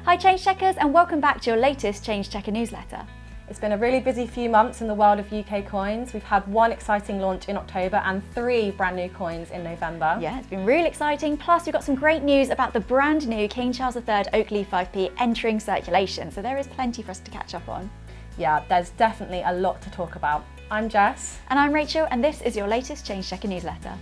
Hi Change Checkers, and welcome back to your latest Change Checker newsletter. It's been a really busy few months in the world of UK coins. We've had one exciting launch in October and 3 brand new coins in November. Yeah, it's been really exciting. Plus, we've got some great news about the brand new King Charles III Oakley 5p entering circulation. So there is plenty for us to catch up on. Yeah, there's definitely a lot to talk about. I'm Jess. And I'm Rachel, and this is your latest Change Checker newsletter.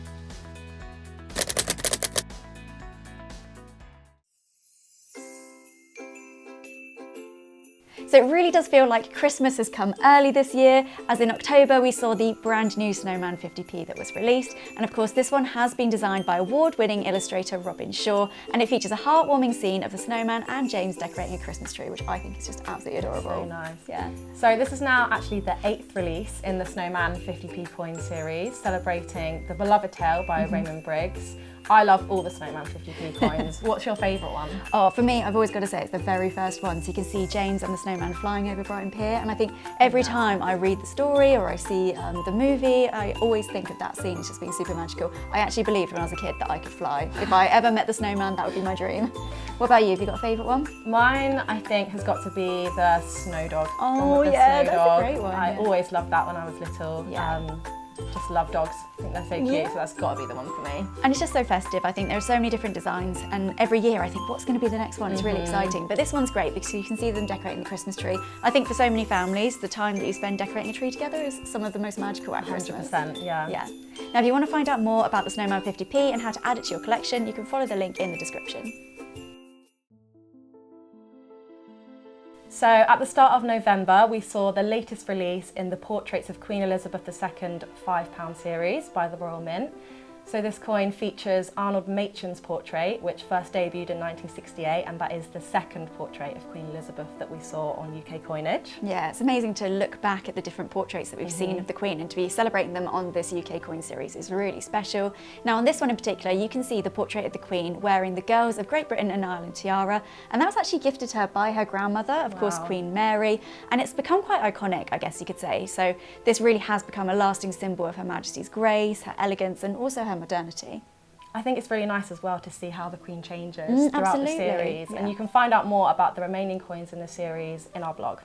So it really does feel like Christmas has come early this year, as in October we saw the brand new Snowman 50p that was released, and of course this one has been designed by award-winning illustrator Robin Shaw, and it features a heartwarming scene of the snowman and James decorating a Christmas tree, which I think is just absolutely adorable. So nice. Yeah. So this is now actually the 8th release in the Snowman 50p coin series, celebrating the beloved tale by Raymond Briggs. I love all the Snowman 50p coins. What's your favourite one? Oh, for me, I've always got to say it's the very first one. So you can see James and the snowman flying over Brighton Pier, and I think every time I read the story or I see the movie, I always think of that scene as just being super magical. I actually believed when I was a kid that I could fly. If I ever met the snowman, that would be my dream. What about you? Have you got a favourite one? Mine, I think, has got to be the snow dog. Oh yeah, that's a great one. I always loved that when I was little. Yeah. Just love dogs. I think they're so cute, so that's got to be the one for me. And it's just so festive. I think there are so many different designs, and every year I think, what's going to be the next one? It's really exciting. But this one's great because you can see them decorating the Christmas tree. I think for so many families, the time that you spend decorating a tree together is some of the most magical at Christmas. 100%, yeah. Yeah. Now, if you want to find out more about the Snowman 50p and how to add it to your collection, you can follow the link in the description. So at the start of November, we saw the latest release in the Portraits of Queen Elizabeth II £5 series by the Royal Mint. So this coin features Arnold Machen's portrait, which first debuted in 1968, and that is the second portrait of Queen Elizabeth that we saw on UK coinage. Yeah, it's amazing to look back at the different portraits that we've seen of the Queen, and to be celebrating them on this UK coin series is really special. Now on this one in particular, you can see the portrait of the Queen wearing the Girls of Great Britain and Ireland tiara, and that was actually gifted to her by her grandmother, of course Queen Mary, and it's become quite iconic, I guess you could say. So this really has become a lasting symbol of Her Majesty's grace, her elegance, and also her modernity. I think it's really nice as well to see how the Queen changes throughout the series, yeah. and you can find out more about the remaining coins in the series in our blog.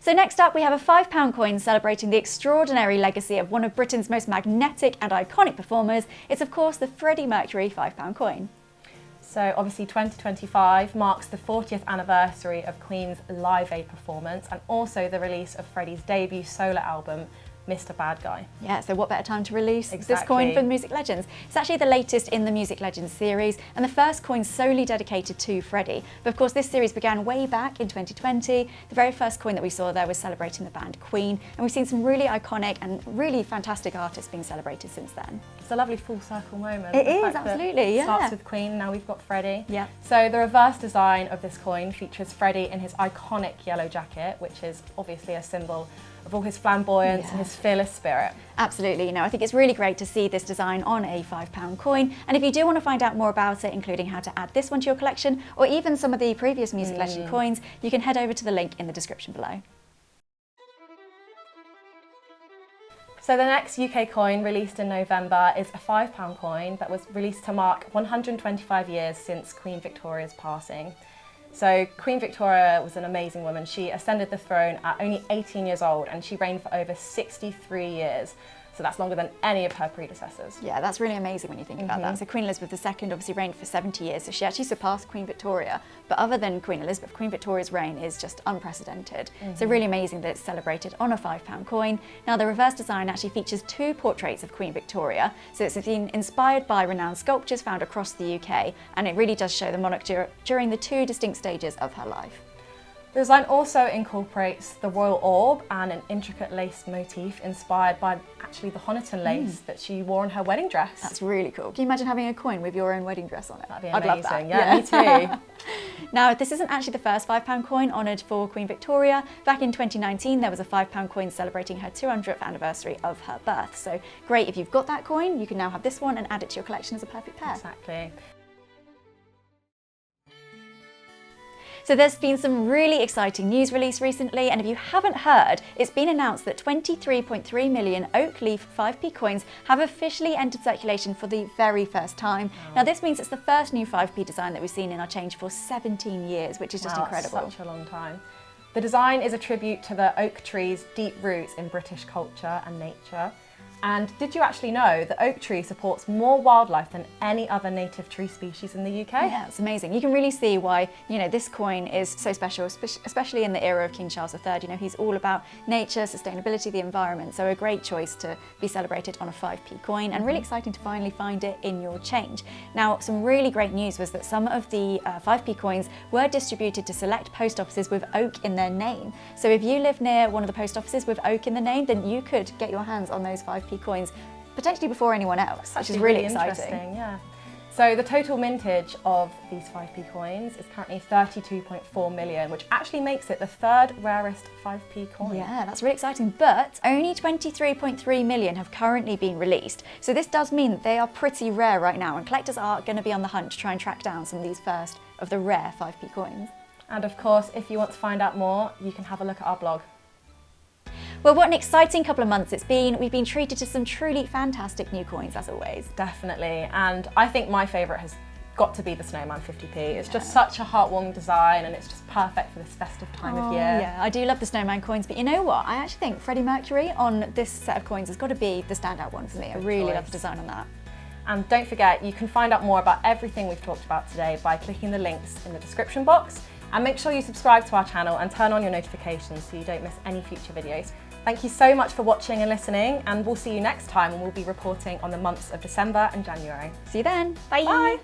So next up we have a £5 coin celebrating the extraordinary legacy of one of Britain's most magnetic and iconic performers. It's of course the Freddie Mercury £5 coin. So obviously 2025 marks the 40th anniversary of Queen's Live Aid performance, and also the release of Freddie's debut solo album, Mr. Bad Guy. Yeah, so what better time to release this Exactly. coin for the Music Legends? It's actually the latest in the Music Legends series, and the first coin solely dedicated to Freddie. But of course this series began way back in 2020. The very first coin that we saw there was celebrating the band Queen, and we've seen some really iconic and really fantastic artists being celebrated since then. It's a lovely full circle moment. It The is, fact that absolutely, it yeah. starts with Queen, now we've got Freddie. Yeah. So the reverse design of this coin features Freddie in his iconic yellow jacket, which is obviously a symbol of all his flamboyance and his fearless spirit. Absolutely, I think it's really great to see this design on a £5 coin, and if you do want to find out more about it, including how to add this one to your collection, or even some of the previous Music Legend coins, you can head over to the link in the description below. So the next UK coin released in November is a £5 coin that was released to mark 125 years since Queen Victoria's passing. So Queen Victoria was an amazing woman. She ascended the throne at only 18 years old, and she reigned for over 63 years. So that's longer than any of her predecessors. Yeah, that's really amazing when you think about that. So Queen Elizabeth II obviously reigned for 70 years, so she actually surpassed Queen Victoria. But other than Queen Elizabeth, Queen Victoria's reign is just unprecedented. So really amazing that it's celebrated on a £5 coin. Now the reverse design actually features 2 portraits of Queen Victoria. So it's been inspired by renowned sculptures found across the UK, and it really does show the monarch during the 2 distinct stages of her life. The design also incorporates the royal orb and an intricate lace motif inspired by actually the Honiton lace that she wore in her wedding dress. That's really cool. Can you imagine having a coin with your own wedding dress on it? That'd be I'd amazing. love that. Yeah, me too. Now, this isn't actually the first £5 coin honoured for Queen Victoria. Back in 2019, there was a £5 coin celebrating her 200th anniversary of her birth. So great, if you've got that coin, you can now have this one and add it to your collection as a perfect pair. Exactly. So there's been some really exciting news released recently, and if you haven't heard, it's been announced that 23.3 million oak leaf 5p coins have officially entered circulation for the very first time. Wow. Now this means it's the first new 5p design that we've seen in our change for 17 years, which is just incredible. Such a long time. The design is a tribute to the oak tree's deep roots in British culture and nature. And did you actually know the oak tree supports more wildlife than any other native tree species in the UK? Yeah, it's amazing. You can really see why, this coin is so special, especially in the era of King Charles III. He's all about nature, sustainability, the environment. So a great choice to be celebrated on a 5p coin, and really exciting to finally find it in your change. Now, some really great news was that some of the 5p coins were distributed to select post offices with oak in their name. So if you live near one of the post offices with oak in the name, then you could get your hands on those 5p coins potentially before anyone else, which is really exciting. Yeah. So the total mintage of these 5p coins is currently 32.4 million, which actually makes it the third rarest 5p coin. Yeah, that's really exciting, but only 23.3 million have currently been released. So this does mean that they are pretty rare right now, and collectors are going to be on the hunt to try and track down some of these first of the rare 5p coins. And of course, if you want to find out more, you can have a look at our blog. Well, what an exciting couple of months it's been. We've been treated to some truly fantastic new coins, as always. Definitely, and I think my favourite has got to be the Snowman 50p. It's just such a heartwarming design, and it's just perfect for this festive time of year. Yeah, I do love the Snowman coins, but you know what? I actually think Freddie Mercury on this set of coins has got to be the standout one for me. I really love the design on that. And don't forget, you can find out more about everything we've talked about today by clicking the links in the description box. And make sure you subscribe to our channel and turn on your notifications so you don't miss any future videos. Thank you so much for watching and listening, and we'll see you next time when we'll be reporting on the months of December and January. See you then. Bye. Bye.